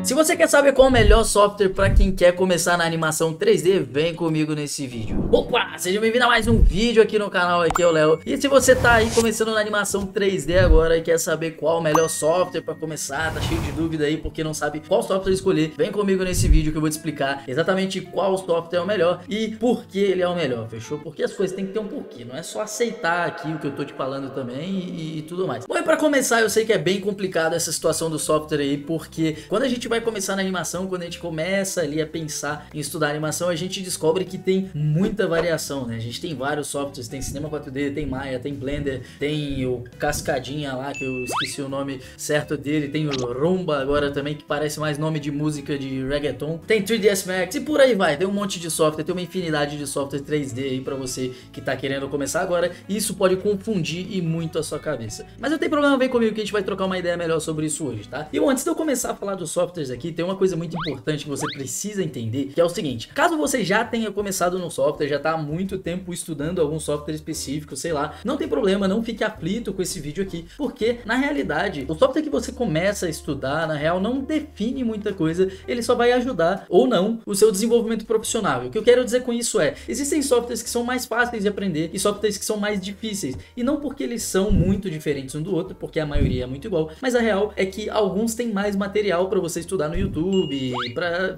Se você quer saber qual é o melhor software para quem quer começar na animação 3D, vem comigo nesse vídeo. Opa, seja bem-vindo a mais um vídeo aqui no canal, aqui é o Léo. E se você tá aí começando na animação 3D agora e quer saber qual é o melhor software para começar, tá cheio de dúvida aí porque não sabe qual software escolher, vem comigo nesse vídeo que eu vou te explicar exatamente qual software é o melhor e por que ele é o melhor, fechou? Porque as coisas tem que ter um porquê, não é só aceitar aqui o que eu tô te falando também e tudo mais. Bom, e para começar, eu sei que é bem complicado essa situação do software aí, porque quando a gente vai começar na animação, quando a gente começa ali a pensar em estudar animação, a gente descobre que tem muita variação, né? A gente tem vários softwares, tem Cinema 4D, tem Maya, tem Blender, tem o Cascadinha lá, que eu esqueci o nome certo dele, tem o Rumba agora também, que parece mais nome de música de reggaeton, tem 3ds Max e por aí vai, tem um monte de software, tem uma infinidade de software 3D aí pra você que tá querendo começar agora, e isso pode confundir e muito a sua cabeça. Mas não tem problema, vem comigo que a gente vai trocar uma ideia melhor sobre isso hoje, tá? E bom, antes de eu começar a falar dos softwares aqui, tem uma coisa muito importante que você precisa entender, que é o seguinte: caso você já tenha começado no software, já tá há muito tempo estudando algum software específico, sei lá, não tem problema, não fique aflito com esse vídeo aqui, porque na realidade, o software que você começa a estudar, na real, não define muita coisa, ele só vai ajudar, ou não, o seu desenvolvimento profissional. E o que eu quero dizer com isso é, existem softwares que são mais fáceis de aprender e softwares que são mais difíceis, e não porque eles são muito diferentes um do outro, porque a maioria é muito igual, mas a real é que alguns têm mais material para você estudar no YouTube,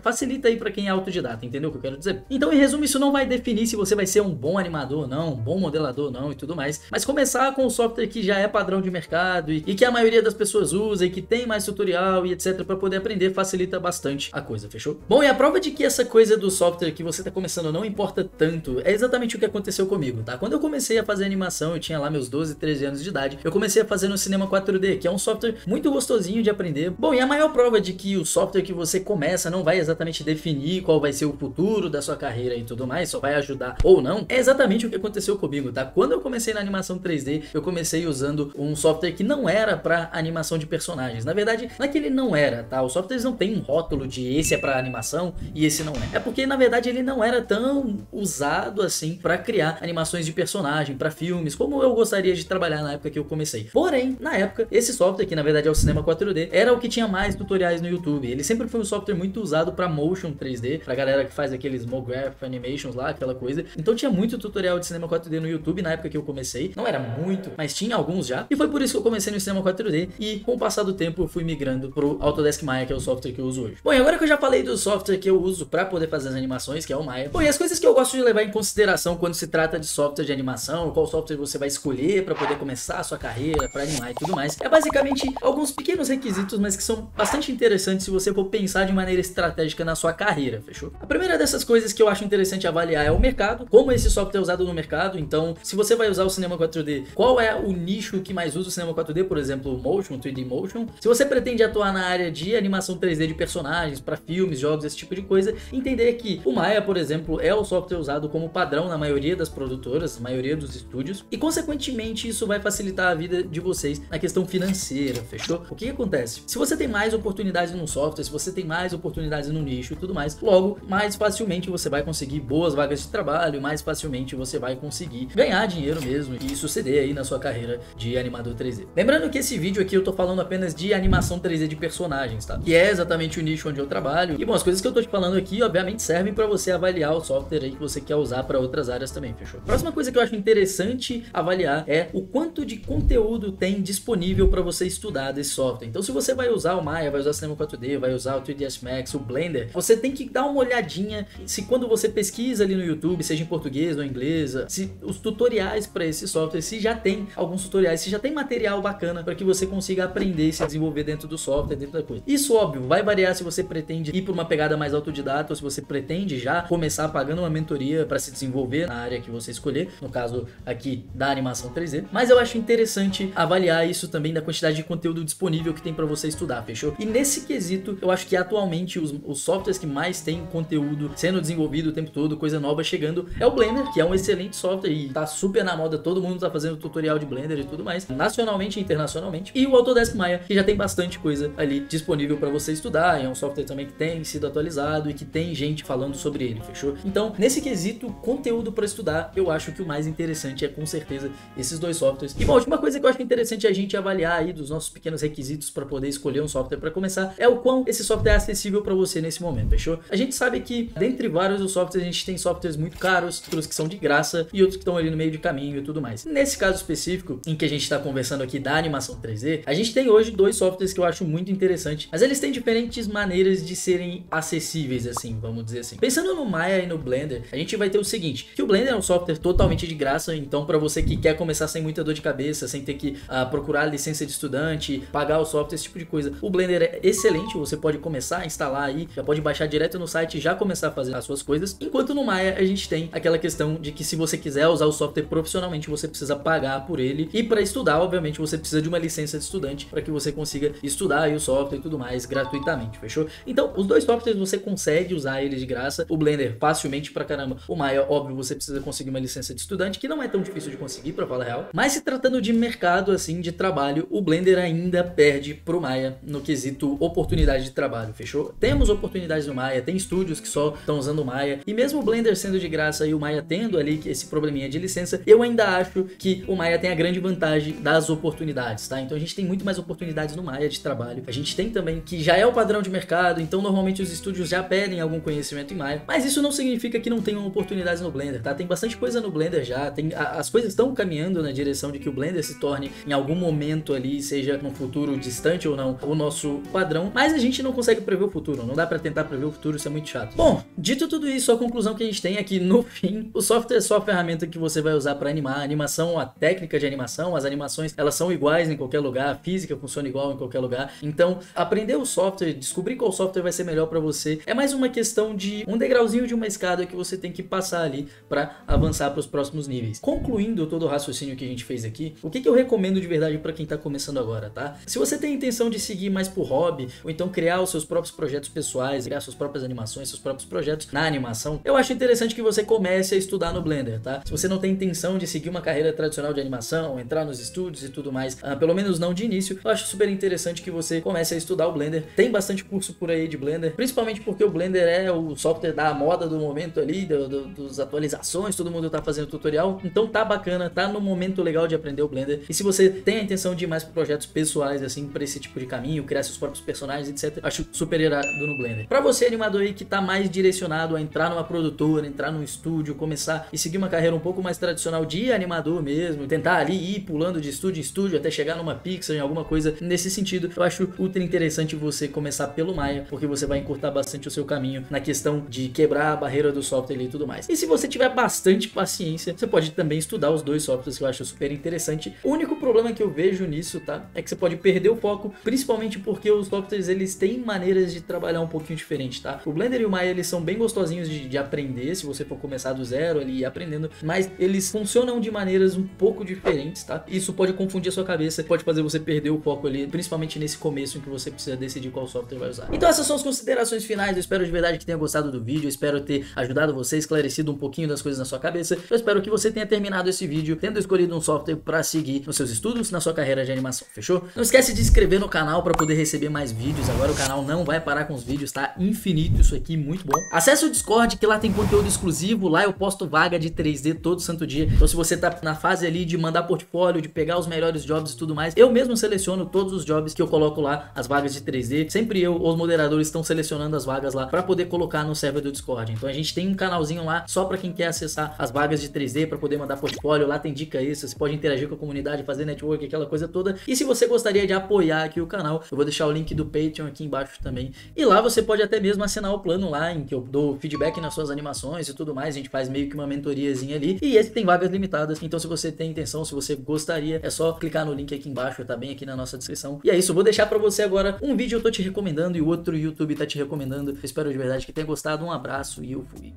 facilita aí para quem é autodidata, entendeu o que eu quero dizer? Então, em resumo, isso não vai definir se você vai ser um bom animador ou não, um bom modelador ou não e tudo mais, mas começar com o software que já é padrão de mercado e que a maioria das pessoas usa e que tem mais tutorial e etc para poder aprender facilita bastante a coisa, fechou? Bom, e a prova de que essa coisa do software que você tá começando não importa tanto é exatamente o que aconteceu comigo, tá? Quando eu comecei a fazer animação, eu tinha lá meus 12, 13 anos de idade, eu comecei a fazer no Cinema 4D, que é um software muito gostosinho de aprender. Bom, e a maior prova de que o software que você começa não vai exatamente definir qual vai ser o futuro da sua carreira e tudo mais, só vai ajudar ou não, é exatamente o que aconteceu comigo, tá? Quando eu comecei na animação 3D, eu comecei usando um software que não era para animação de personagens. Na verdade, não é que ele não era, tá? Os softwares não tem um rótulo de esse é para animação e esse não é. É porque, na verdade, ele não era tão usado assim para criar animações de personagem, para filmes, como eu gostaria de trabalhar na época que eu comecei. Porém, na época, esse software, que na verdade é o Cinema 4D, era o que tinha mais tutoriais no YouTube. Ele sempre foi um software muito usado para motion 3D, pra galera que faz aqueles MoGraph animations lá, aquela coisa. Então tinha muito tutorial de Cinema 4D no YouTube na época que eu comecei. Não era muito, mas tinha alguns já. E foi por isso que eu comecei no Cinema 4D e com o passar do tempo eu fui migrando pro Autodesk Maya, que é o software que eu uso hoje. Bom, e agora que eu já falei do software que eu uso para poder fazer as animações, que é o Maya. Bom, e as coisas que eu gosto de levar em consideração quando se trata de software de animação, qual software você vai escolher para poder começar a sua carreira, para animar e tudo mais, é basicamente alguns pequenos requisitos, mas que são bastante interessantes se você for pensar de maneira estratégica na sua carreira, fechou? A primeira dessas coisas que eu acho interessante avaliar é o mercado, como esse software é usado no mercado. Então, se você vai usar o Cinema 4D, qual é o nicho que mais usa o Cinema 4D, por exemplo, Motion, 3D Motion. Se você pretende atuar na área de animação 3D de personagens, para filmes, jogos, esse tipo de coisa, entender que o Maya, por exemplo, é o software usado como padrão na maioria das produtoras, na maioria dos estúdios, e consequentemente isso vai facilitar a vida de vocês na questão financeira, fechou? O que acontece? Se você tem mais oportunidades no software, se você tem mais oportunidades no nicho e tudo mais, logo, mais facilmente você vai conseguir boas vagas de trabalho, mais facilmente você vai conseguir ganhar dinheiro mesmo e suceder aí na sua carreira de animador 3D. Lembrando que esse vídeo aqui eu tô falando apenas de animação 3D de personagens, tá? Que é exatamente o nicho onde eu trabalho. E bom, as coisas que eu tô te falando aqui, obviamente, servem para você avaliar o software aí que você quer usar para outras áreas também, fechou? Próxima coisa que eu acho interessante avaliar é o quanto de conteúdo tem disponível para você estudar desse software. Então, se você vai usar o Maya, vai usar o Cinema 4D, vai usar o 3ds Max, o Blender, você tem que dar uma olhadinha se quando você pesquisa ali no YouTube, seja em português ou em inglês, se os tutoriais para esse software, se já tem alguns tutoriais, se já tem material bacana para que você consiga aprender e se desenvolver dentro do software, dentro da coisa. Isso, óbvio, vai variar se você pretende ir para uma pegada mais autodidata ou se você pretende já começar pagando uma mentoria para se desenvolver na área que você escolher, no caso aqui da animação 3D. Mas eu acho interessante avaliar isso também da quantidade de conteúdo disponível que tem para você estudar, fechou? E nesse quesito, eu acho que atualmente os softwares que mais tem conteúdo sendo desenvolvido o tempo todo, coisa nova chegando, é o Blender, que é um excelente software e tá super na moda, todo mundo tá fazendo tutorial de Blender e tudo mais, nacionalmente e internacionalmente. E o Autodesk Maya, que já tem bastante coisa ali disponível para você estudar, é um software também que tem sido atualizado e que tem gente falando sobre ele, fechou? Então, nesse quesito, conteúdo para estudar, eu acho que o mais interessante é com certeza esses dois softwares. E bom, a última coisa que eu acho interessante a gente avaliar aí dos nossos pequenos requisitos para poder escolher um software para começar é o o quão esse software é acessível para você nesse momento, fechou? A gente sabe que, dentre vários dos softwares, a gente tem softwares muito caros, outros que são de graça e outros que estão ali no meio de caminho e tudo mais. Nesse caso específico, em que a gente está conversando aqui da animação 3D, a gente tem hoje dois softwares que eu acho muito interessante, mas eles têm diferentes maneiras de serem acessíveis, assim, vamos dizer assim. Pensando no Maya e no Blender, a gente vai ter o seguinte, que o Blender é um software totalmente de graça, então para você que quer começar sem muita dor de cabeça, sem ter que procurar licença de estudante, pagar o software, esse tipo de coisa, o Blender é excelente, você pode começar a instalar aí, já pode baixar direto no site e já começar a fazer as suas coisas, enquanto no Maya a gente tem aquela questão de que se você quiser usar o software profissionalmente, você precisa pagar por ele, e para estudar, obviamente, você precisa de uma licença de estudante para que você consiga estudar aí o software e tudo mais gratuitamente, fechou? Então, os dois softwares você consegue usar eles de graça, o Blender facilmente pra caramba, o Maya, óbvio, você precisa conseguir uma licença de estudante, que não é tão difícil de conseguir, pra falar a real, mas se tratando de mercado, assim, de trabalho, o Blender ainda perde pro Maya no quesito oportunidade de trabalho, fechou? Temos oportunidades no Maya, tem estúdios que só estão usando o Maya, e mesmo o Blender sendo de graça e o Maya tendo ali esse probleminha de licença, eu ainda acho que o Maya tem a grande vantagem das oportunidades, tá? Então a gente tem muito mais oportunidades no Maya de trabalho, a gente tem também que já é o padrão de mercado, então normalmente os estúdios já pedem algum conhecimento em Maya, mas isso não significa que não tenham oportunidades no Blender, tá? Tem bastante coisa no Blender já, as coisas estão caminhando na direção de que o Blender se torne em algum momento ali, seja num futuro distante ou não, o nosso padrão, mas a gente não consegue prever o futuro, não dá pra tentar prever o futuro, isso é muito chato. Bom, dito tudo isso, a conclusão que a gente tem é que no fim, o software é só a ferramenta que você vai usar pra animar, a animação, a técnica de animação, as animações, elas são iguais em qualquer lugar, a física funciona igual em qualquer lugar, então aprender o software, descobrir qual software vai ser melhor pra você, é mais uma questão de um degrauzinho de uma escada que você tem que passar ali pra avançar pros próximos níveis. Concluindo todo o raciocínio que a gente fez aqui, o que eu recomendo de verdade pra quem tá começando agora, tá? Se você tem a intenção de seguir mais por hobby, ou então criar os seus próprios projetos pessoais, criar suas próprias animações, seus próprios projetos na animação, eu acho interessante que você comece a estudar no Blender, tá? Se você não tem intenção de seguir uma carreira tradicional de animação, entrar nos estúdios e tudo mais, pelo menos não de início, eu acho super interessante que você comece a estudar o Blender. Tem bastante curso por aí de Blender, principalmente porque o Blender é o software da moda do momento ali, dos atualizações, todo mundo tá fazendo tutorial, então tá bacana, tá no momento legal de aprender o Blender. E se você tem a intenção de ir mais para projetos pessoais, assim, pra esse tipo de caminho, criar seus próprios personagens, etc, acho super irado no Blender. Pra você, animador aí, que tá mais direcionado a entrar numa produtora, entrar num estúdio, começar e seguir uma carreira um pouco mais tradicional de animador mesmo, tentar ali ir pulando de estúdio em estúdio até chegar numa Pixar, em alguma coisa nesse sentido, eu acho ultra interessante você começar pelo Maya, porque você vai encurtar bastante o seu caminho na questão de quebrar a barreira do software e tudo mais. E se você tiver bastante paciência, você pode também estudar os dois softwares, que eu acho super interessante. O único problema que eu vejo nisso, tá, é que você pode perder o foco, principalmente porque os softwares, eles têm maneiras de trabalhar um pouquinho diferente, tá? O Blender e o Maya, eles são bem gostosinhos de aprender, se você for começar do zero ali aprendendo, mas eles funcionam de maneiras um pouco diferentes, tá? Isso pode confundir a sua cabeça, pode fazer você perder o foco ali, principalmente nesse começo em que você precisa decidir qual software vai usar. Então essas são as considerações finais, eu espero de verdade que tenha gostado do vídeo, eu espero ter ajudado você, esclarecido um pouquinho das coisas na sua cabeça, eu espero que você tenha terminado esse vídeo tendo escolhido um software para seguir nos seus estudos, na sua carreira de animação, fechou? Não esquece de se inscrever no canal para poder receber mais vídeos, agora o canal não vai parar com os vídeos, tá? Infinito isso aqui, muito bom. Acesse o Discord que lá tem conteúdo exclusivo, lá eu posto vaga de 3D todo santo dia, então se você tá na fase ali de mandar portfólio, de pegar os melhores jobs e tudo mais, eu mesmo seleciono todos os jobs que eu coloco lá, as vagas de 3D, sempre eu, os moderadores estão selecionando as vagas lá para poder colocar no server do Discord, então a gente tem um canalzinho lá só para quem quer acessar as vagas de 3D para poder mandar portfólio, lá tem dica extra, você pode interagir com a comunidade, fazer network, aquela coisa toda, e se você gostaria de apoiar aqui o canal, eu vou deixar o link do Patreon aqui embaixo também, e lá você pode até mesmo assinar o plano lá, em que eu dou feedback nas suas animações e tudo mais, a gente faz meio que uma mentoriazinha ali, e esse tem vagas limitadas, então se você tem intenção, se você gostaria, é só clicar no link aqui embaixo, tá bem aqui na nossa descrição. E é isso, eu vou deixar pra você agora um vídeo eu tô te recomendando e o outro YouTube tá te recomendando. Eu espero de verdade que tenha gostado, um abraço e eu fui.